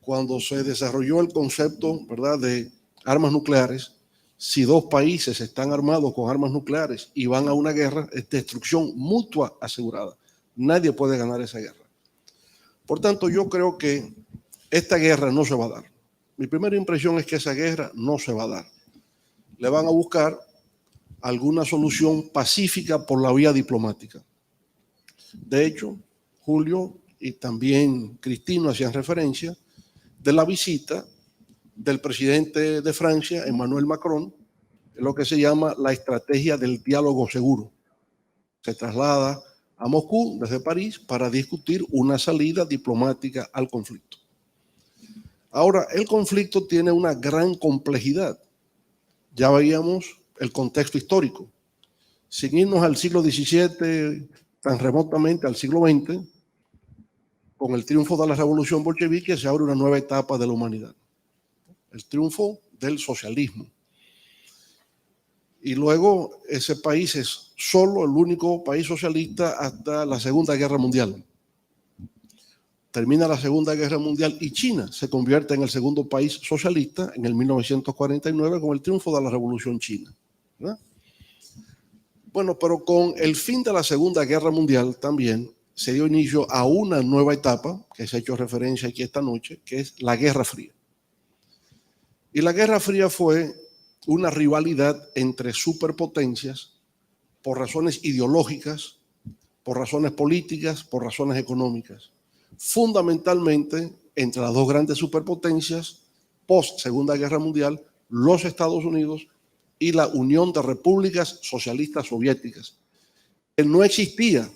Cuando se desarrolló el concepto, ¿verdad?, de armas nucleares, si dos países están armados con armas nucleares y van a una guerra, es destrucción mutua asegurada. Nadie puede ganar esa guerra. Por tanto, yo creo que esta guerra no se va a dar. Mi primera impresión es que esa guerra no se va a dar. Le van a buscar alguna solución pacífica por la vía diplomática. De hecho, Julio y también Cristino hacían referencia de la visita del presidente de Francia, Emmanuel Macron, en lo que se llama la estrategia del diálogo seguro. Se traslada a Moscú desde París para discutir una salida diplomática al conflicto. Ahora, el conflicto tiene una gran complejidad. Ya veíamos el contexto histórico. Sin irnos al siglo XVII, tan remotamente al siglo XX, con el triunfo de la revolución bolchevique se abre una nueva etapa de la humanidad. El triunfo del socialismo. Y luego ese país es solo el único país socialista hasta la Segunda Guerra Mundial. Termina la Segunda Guerra Mundial y China se convierte en el segundo país socialista en el 1949 con el triunfo de la Revolución China, ¿verdad? Bueno, pero con el fin de la Segunda Guerra Mundial también se dio inicio a una nueva etapa, que se ha hecho referencia aquí esta noche, que es la Guerra Fría. Y la Guerra Fría fue una rivalidad entre superpotencias por razones ideológicas, por razones políticas, por razones económicas. Fundamentalmente entre las dos grandes superpotencias post Segunda Guerra Mundial, los Estados Unidos y la Unión de Repúblicas Socialistas Soviéticas, que no existía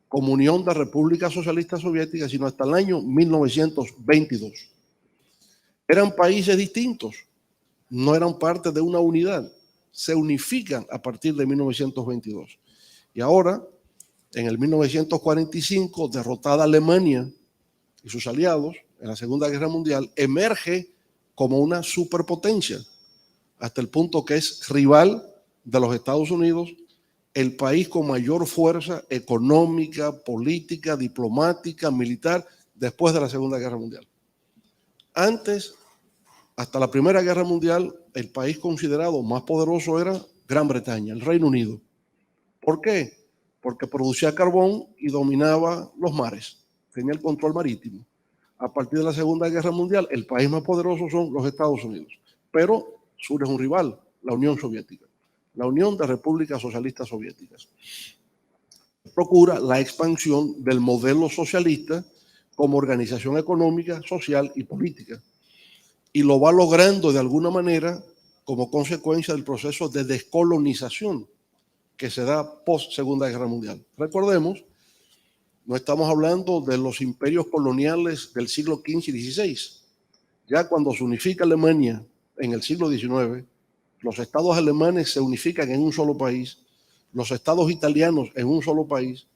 como Unión de Repúblicas Socialistas Soviéticas sino hasta el año 1922. Eran países distintos, no eran parte de una unidad, se unifican a partir de 1922. Y ahora, en el 1945, derrotada Alemania y sus aliados en la Segunda Guerra Mundial, emerge como una superpotencia, hasta el punto que es rival de los Estados Unidos, el país con mayor fuerza económica, política, diplomática, militar, después de la Segunda Guerra Mundial. Antes, hasta la Primera Guerra Mundial, el país considerado más poderoso era Gran Bretaña, el Reino Unido. ¿Por qué? Porque producía carbón y dominaba los mares, tenía el control marítimo. A partir de la Segunda Guerra Mundial, el país más poderoso son los Estados Unidos, pero surge un rival, la Unión Soviética, la Unión de Repúblicas Socialistas Soviéticas. Procura la expansión del modelo socialista como organización económica, social y política, y lo va logrando de alguna manera como consecuencia del proceso de descolonización que se da post Segunda Guerra Mundial. Recordemos, no estamos hablando de los imperios coloniales del siglo XV y XVI. Ya cuando se unifica Alemania en el siglo XIX, los estados alemanes se unifican en un solo país, los estados italianos en un solo país.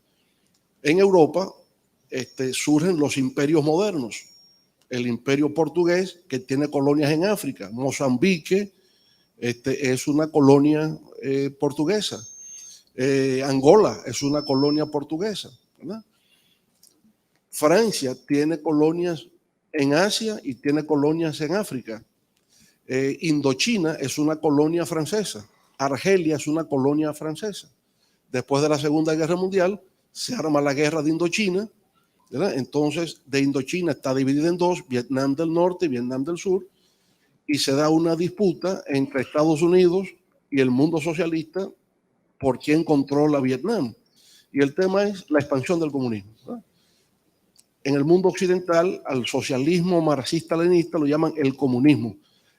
En Europa surgen los imperios modernos. El imperio portugués, que tiene colonias en África. Mozambique es una colonia portuguesa. Angola es una colonia portuguesa, ¿verdad? Francia tiene colonias en Asia y tiene colonias en África. Indochina es una colonia francesa. Argelia es una colonia francesa. Después de la Segunda Guerra Mundial se arma la guerra de Indochina, ¿verdad? Entonces de Indochina está dividida en dos, Vietnam del Norte y Vietnam del Sur, y se da una disputa entre Estados Unidos y el mundo socialista por quién controla Vietnam. Y el tema es la expansión del comunismo, ¿verdad? En el mundo occidental, al socialismo marxista-leninista lo llaman el comunismo.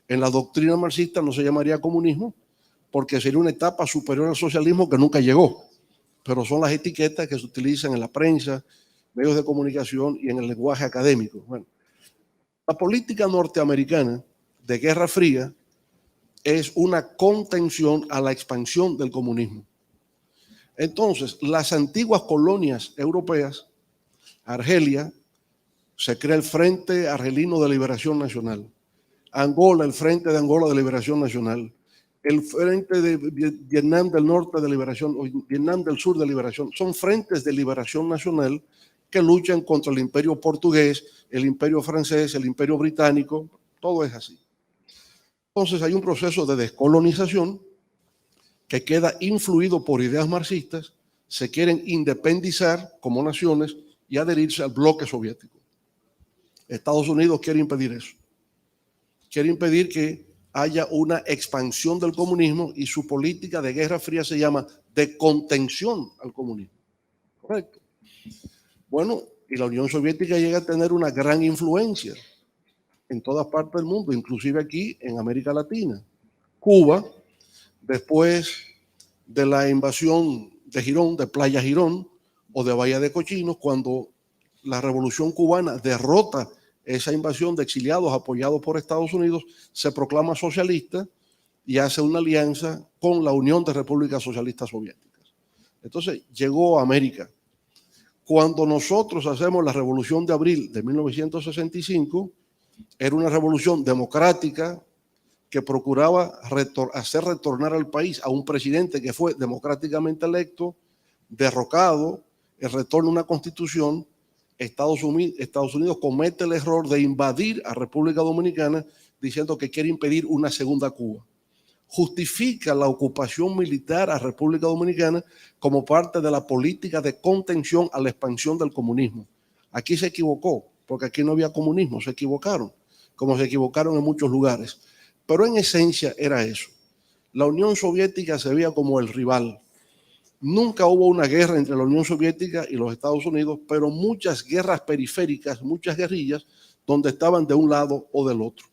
En la doctrina marxista no se llamaría comunismo porque sería una etapa superior al socialismo que nunca llegó. Pero son las etiquetas que se utilizan en la prensa, medios de comunicación y en el lenguaje académico. Bueno, la política norteamericana de Guerra Fría es una contención a la expansión del comunismo. Entonces, las antiguas colonias europeas, Argelia, se crea el Frente Argelino de Liberación Nacional. Angola, el Frente de Angola de Liberación Nacional. El Frente de Vietnam del Norte de Liberación, o Vietnam del Sur de Liberación. Son frentes de liberación nacional que luchan contra el Imperio Portugués, el Imperio Francés, el Imperio Británico. Todo es así. Entonces hay un proceso de descolonización que queda influido por ideas marxistas, se quieren independizar como naciones y adherirse al bloque soviético. Estados Unidos quiere impedir eso. Quiere impedir que haya una expansión del comunismo y su política de Guerra Fría se llama de contención al comunismo. Correcto. Bueno, y la Unión Soviética llega a tener una gran influencia en todas partes del mundo, inclusive aquí en América Latina. Cuba, después de la invasión de Girón, de Playa Girón o de Bahía de Cochinos, cuando la Revolución Cubana derrota esa invasión de exiliados apoyados por Estados Unidos, se proclama socialista y hace una alianza con la Unión de Repúblicas Socialistas Soviéticas. Entonces llegó a América. Cuando nosotros hacemos la Revolución de Abril de 1965, era una revolución democrática que procuraba hacer retornar al país a un presidente que fue democráticamente electo, derrocado, el retorno a una constitución. Estados Unidos comete el error de invadir a República Dominicana diciendo que quiere impedir una segunda Cuba. Justifica la ocupación militar a República Dominicana como parte de la política de contención a la expansión del comunismo. Aquí se equivocó, porque aquí no había comunismo, se equivocaron, como se equivocaron en muchos lugares. Pero en esencia era eso. La Unión Soviética se veía como el rival. Nunca hubo una guerra entre la Unión Soviética y los Estados Unidos, pero muchas guerras periféricas, muchas guerrillas, donde estaban de un lado o del otro.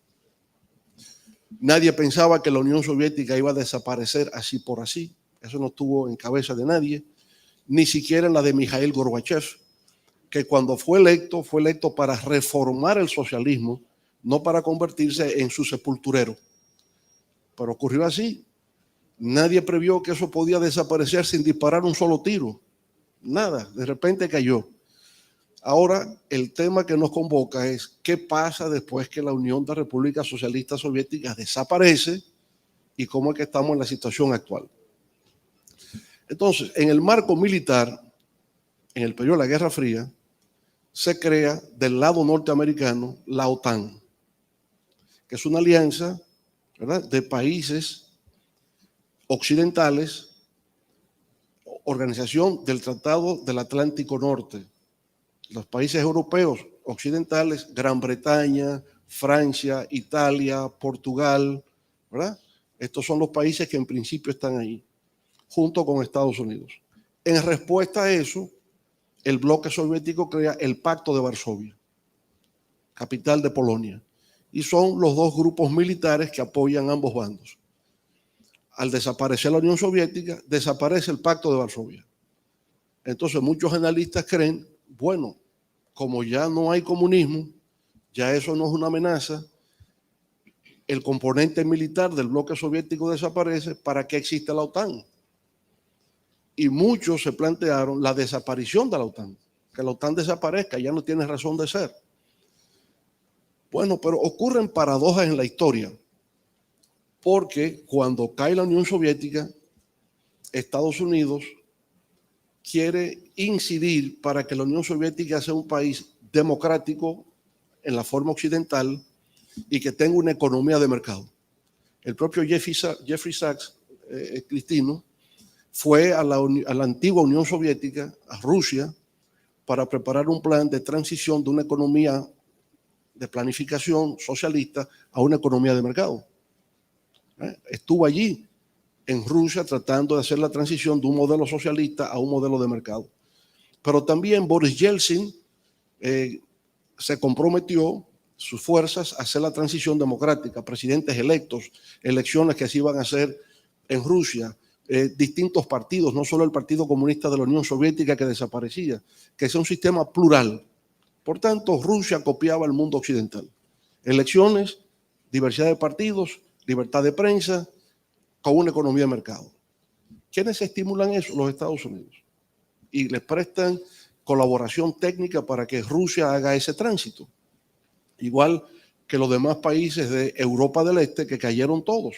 Nadie pensaba que la Unión Soviética iba a desaparecer así por así. Eso no estuvo en cabeza de nadie, ni siquiera en la de Mikhail Gorbachev, que cuando fue electo para reformar el socialismo, no para convertirse en su sepulturero. Pero ocurrió así. Nadie previó que eso podía desaparecer sin disparar un solo tiro. Nada, de repente cayó. Ahora, el tema que nos convoca es qué pasa después que la Unión de Repúblicas Socialistas Soviéticas desaparece y cómo es que estamos en la situación actual. Entonces, en el marco militar, en el periodo de la Guerra Fría, se crea del lado norteamericano la OTAN, que es una alianza, ¿verdad?, de países occidentales, organización del Tratado del Atlántico Norte. Los países europeos occidentales, Gran Bretaña, Francia, Italia, Portugal, ¿verdad? Estos son los países que en principio están ahí, junto con Estados Unidos. En respuesta a eso, el bloque soviético crea el Pacto de Varsovia, capital de Polonia, y son los dos grupos militares que apoyan ambos bandos. Al desaparecer la Unión Soviética, desaparece el Pacto de Varsovia. Entonces muchos analistas creen, bueno, como ya no hay comunismo, ya eso no es una amenaza, el componente militar del bloque soviético desaparece, ¿para qué existe la OTAN? Y muchos se plantearon la desaparición de la OTAN, que la OTAN desaparezca, ya no tiene razón de ser. Bueno, pero ocurren paradojas en la historia, porque cuando cae la Unión Soviética, Estados Unidos quiere incidir para que la Unión Soviética sea un país democrático en la forma occidental y que tenga una economía de mercado. El propio Jeffrey Sachs, cristino, fue a la antigua Unión Soviética, a Rusia, para preparar un plan de transición de una economía de planificación socialista a una economía de mercado. Estuvo allí en Rusia tratando de hacer la transición de un modelo socialista a un modelo de mercado. Pero también Boris Yeltsin se comprometió sus fuerzas a hacer la transición democrática, presidentes electos, elecciones que se iban a hacer en Rusia, distintos partidos, no solo el Partido Comunista de la Unión Soviética que desaparecía, que sea un sistema plural. Por tanto, Rusia copiaba el mundo occidental. Elecciones, diversidad de partidos, libertad de prensa, con una economía de mercado. ¿Quiénes estimulan eso? Los Estados Unidos. Y les prestan colaboración técnica para que Rusia haga ese tránsito. Igual que los demás países de Europa del Este, que cayeron todos.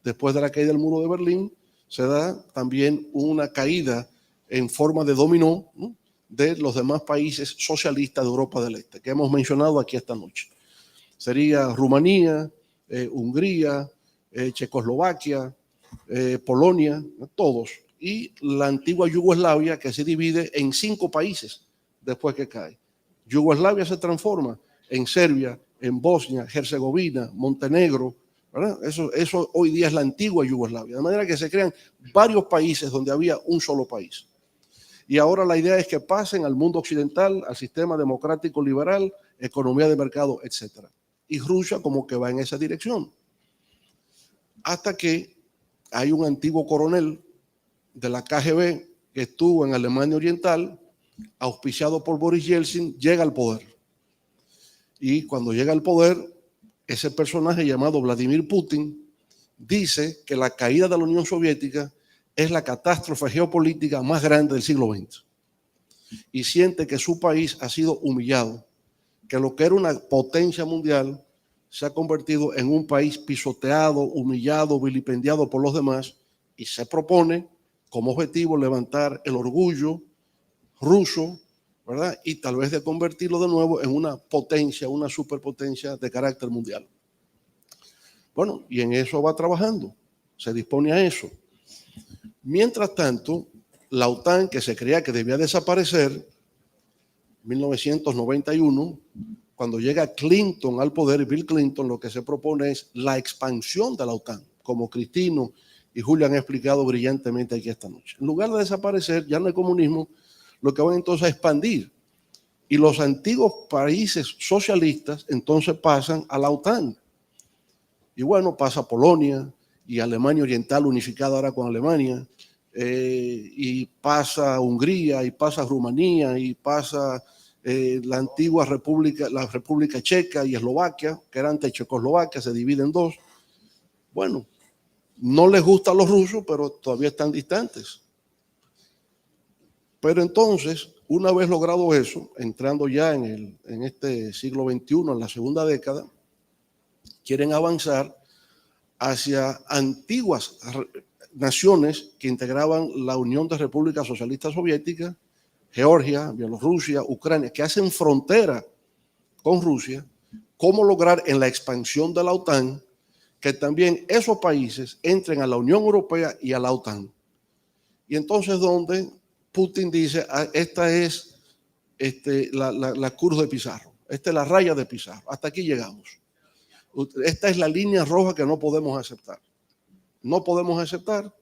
Después de la caída del muro de Berlín, se da también una caída en forma de dominó, ¿no?, de los demás países socialistas de Europa del Este, que hemos mencionado aquí esta noche. Sería Rumanía, Hungría, Checoslovaquia, Polonia, todos. Y la antigua Yugoslavia, que se divide en 5 países después que cae. Yugoslavia se transforma en Serbia, en Bosnia, Herzegovina, Montenegro, ¿verdad? Eso hoy día es la antigua Yugoslavia. De manera que se crean varios países donde había un solo país. Y ahora la idea es que pasen al mundo occidental, al sistema democrático liberal, economía de mercado, etc. Y Rusia como que va en esa dirección. Hasta que hay un antiguo coronel de la KGB que estuvo en Alemania Oriental, auspiciado por Boris Yeltsin, llega al poder. Y cuando llega al poder, ese personaje llamado Vladimir Putin dice que la caída de la Unión Soviética es la catástrofe geopolítica más grande del siglo XX. Y siente que su país ha sido humillado, que lo que era una potencia mundial se ha convertido en un país pisoteado, humillado, vilipendiado por los demás, y se propone como objetivo levantar el orgullo ruso, ¿verdad? Y tal vez de convertirlo de nuevo en una potencia, una superpotencia de carácter mundial. Bueno, y en eso va trabajando, se dispone a eso. Mientras tanto, la OTAN, que se creía que debía desaparecer, en 1991, cuando llega Clinton al poder, Bill Clinton, lo que se propone es la expansión de la OTAN, como Cristino y Julio han explicado brillantemente aquí esta noche. En lugar de desaparecer, ya no hay comunismo, lo que van entonces a expandir. Y los antiguos países socialistas entonces pasan a la OTAN. Y bueno, pasa Polonia y Alemania Oriental unificada ahora con Alemania, y pasa Hungría, y pasa Rumanía, y pasa la antigua República, la República Checa y Eslovaquia, que era antes Checoslovaquia, se divide en 2. Bueno, no les gusta a los rusos, pero todavía están distantes. Pero entonces, una vez logrado eso, entrando ya en este siglo XXI, en la segunda década, quieren avanzar hacia antiguas naciones que integraban la Unión de Repúblicas Socialistas Soviéticas, Georgia, Bielorrusia, Ucrania, que hacen frontera con Rusia. ¿Cómo lograr en la expansión de la OTAN que también esos países entren a la Unión Europea y a la OTAN? Y entonces donde Putin dice, esta es la curva de Pizarro, esta es la raya de Pizarro, hasta aquí llegamos. Esta es la línea roja que no podemos aceptar. No podemos aceptar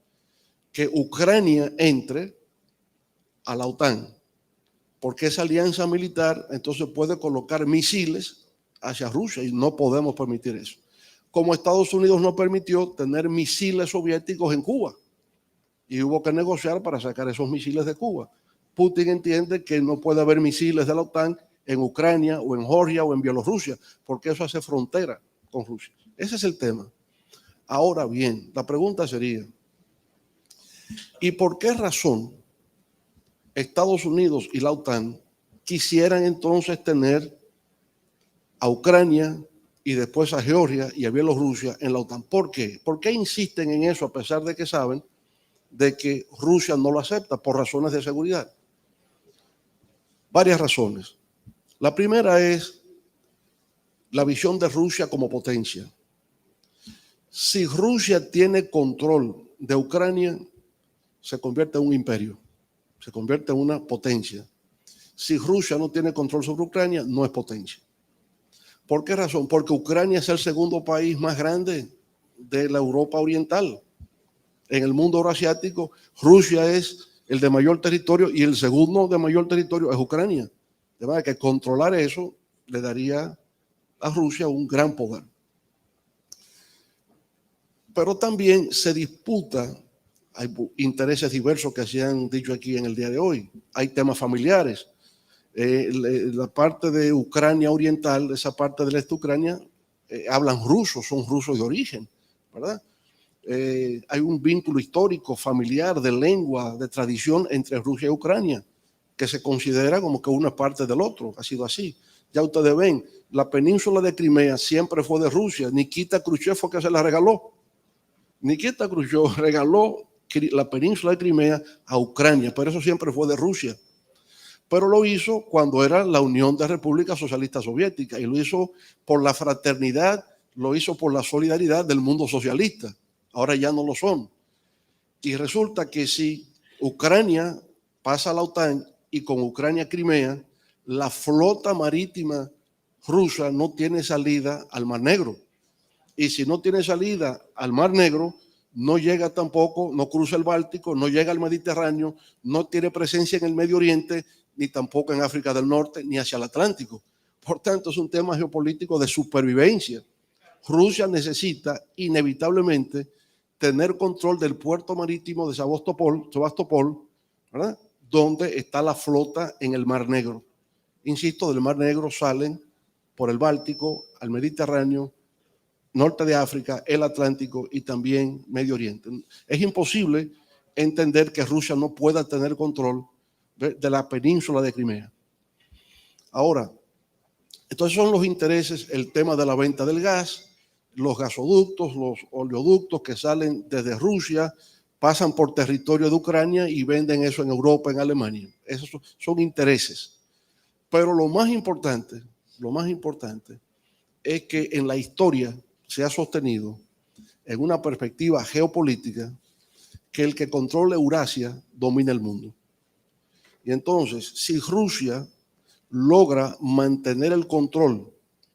que Ucrania entre a la OTAN, porque esa alianza militar entonces puede colocar misiles hacia Rusia y no podemos permitir eso. Como Estados Unidos no permitió tener misiles soviéticos en Cuba y hubo que negociar para sacar esos misiles de Cuba. Putin entiende que no puede haber misiles de la OTAN en Ucrania o en Georgia o en Bielorrusia, porque eso hace frontera con Rusia. Ese es el tema. Ahora bien, la pregunta sería, ¿y por qué razón Estados Unidos y la OTAN quisieran entonces tener a Ucrania y después a Georgia y a Bielorrusia en la OTAN? ¿Por qué? ¿Por qué insisten en eso a pesar de que saben de que Rusia no lo acepta por razones de seguridad? Varias razones. La primera es la visión de Rusia como potencia. Si Rusia tiene control de Ucrania, se convierte en un imperio, se convierte en una potencia. Si Rusia no tiene control sobre Ucrania, no es potencia. ¿Por qué razón? Porque Ucrania es el segundo país más grande de la Europa Oriental. En el mundo euroasiático, Rusia es el de mayor territorio y el segundo de mayor territorio es Ucrania. De manera que controlar eso le daría a Rusia un gran poder. Pero también se disputa, hay intereses diversos que se han dicho aquí en el día de hoy, hay temas familiares. La parte de Ucrania oriental, esa parte del este de Ucrania, hablan ruso, son rusos de origen, ¿verdad? hay un vínculo histórico, familiar, de lengua, de tradición entre Rusia y Ucrania, que se considera como que uno es parte del otro. Ha sido así. Ya ustedes ven, la península de Crimea siempre fue de Rusia. Nikita Khrushchev fue que se la regaló. Nikita Khrushchev regaló la península de Crimea a Ucrania, pero eso siempre fue de Rusia. Pero lo hizo cuando era la Unión de Repúblicas Socialistas Soviéticas, y lo hizo por la fraternidad, lo hizo por la solidaridad del mundo socialista. Ahora ya no lo son. Y resulta que si Ucrania pasa a la OTAN y con Ucrania Crimea, la flota marítima rusa no tiene salida al Mar Negro. Y si no tiene salida al Mar Negro, no llega tampoco, no cruza el Báltico, no llega al Mediterráneo, no tiene presencia en el Medio Oriente, ni tampoco en África del Norte, ni hacia el Atlántico. Por tanto, es un tema geopolítico de supervivencia. Rusia necesita inevitablemente tener control del puerto marítimo de Sebastopol, ¿verdad?, donde está la flota en el Mar Negro. Insisto, del Mar Negro salen por el Báltico al Mediterráneo, norte de África, el Atlántico y también Medio Oriente. Es imposible entender que Rusia no pueda tener control de la península de Crimea. Ahora, entonces son los intereses, el tema de la venta del gas, los gasoductos, los oleoductos que salen desde Rusia, pasan por territorio de Ucrania y venden eso en Europa, en Alemania. Esos son intereses. Pero lo más importante es que en la historia se ha sostenido en una perspectiva geopolítica que el que controle Eurasia domina el mundo. Y entonces, si Rusia logra mantener el control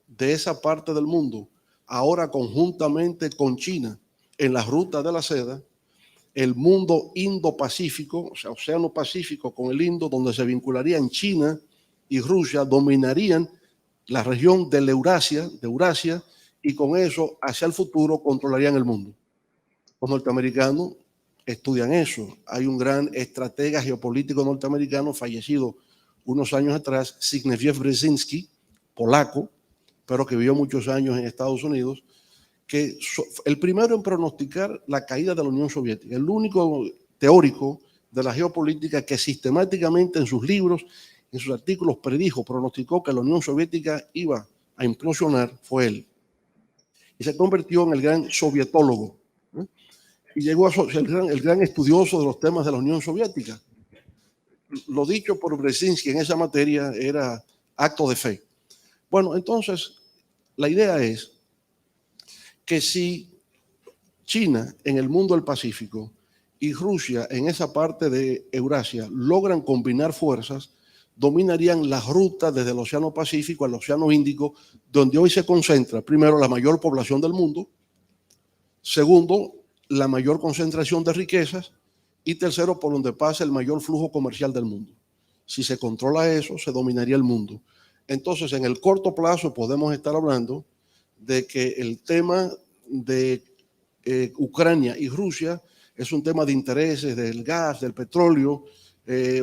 de esa parte del mundo, ahora conjuntamente con China, en la ruta de la seda, el mundo Indo-Pacífico, o sea, Océano Pacífico con el Indo, donde se vincularían China y Rusia, dominarían la región de Eurasia, y con eso, hacia el futuro, controlarían el mundo. Los norteamericanos estudian eso. Hay un gran estratega geopolítico norteamericano fallecido unos años atrás, Zbigniew Brzezinski, polaco, pero que vivió muchos años en Estados Unidos, que el primero en pronosticar la caída de la Unión Soviética, el único teórico de la geopolítica que sistemáticamente en sus libros, en sus artículos pronosticó que la Unión Soviética iba a implosionar, fue él. Y se convirtió en el gran sovietólogo, ¿eh? Y llegó a ser el gran estudioso de los temas de la Unión Soviética. Lo dicho por Brzezinski en esa materia era acto de fe. Bueno, entonces, la idea es que si China en el mundo del Pacífico y Rusia en esa parte de Eurasia logran combinar fuerzas, dominarían las rutas desde el Océano Pacífico al Océano Índico, donde hoy se concentra, primero, la mayor población del mundo, segundo, la mayor concentración de riquezas, y tercero, por donde pasa el mayor flujo comercial del mundo. Si se controla eso, se dominaría el mundo. Entonces, en el corto plazo podemos estar hablando de que el tema de Ucrania y Rusia es un tema de intereses del gas, del petróleo,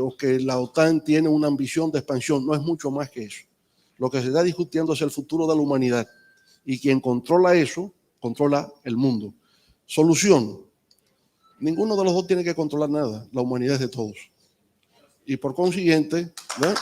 o que la OTAN tiene una ambición de expansión. No es mucho más que eso. Lo que se está discutiendo es el futuro de la humanidad, y quien controla eso, controla el mundo. Solución: ninguno de los dos tiene que controlar nada. La humanidad es de todos. Y por consiguiente, ¿no?,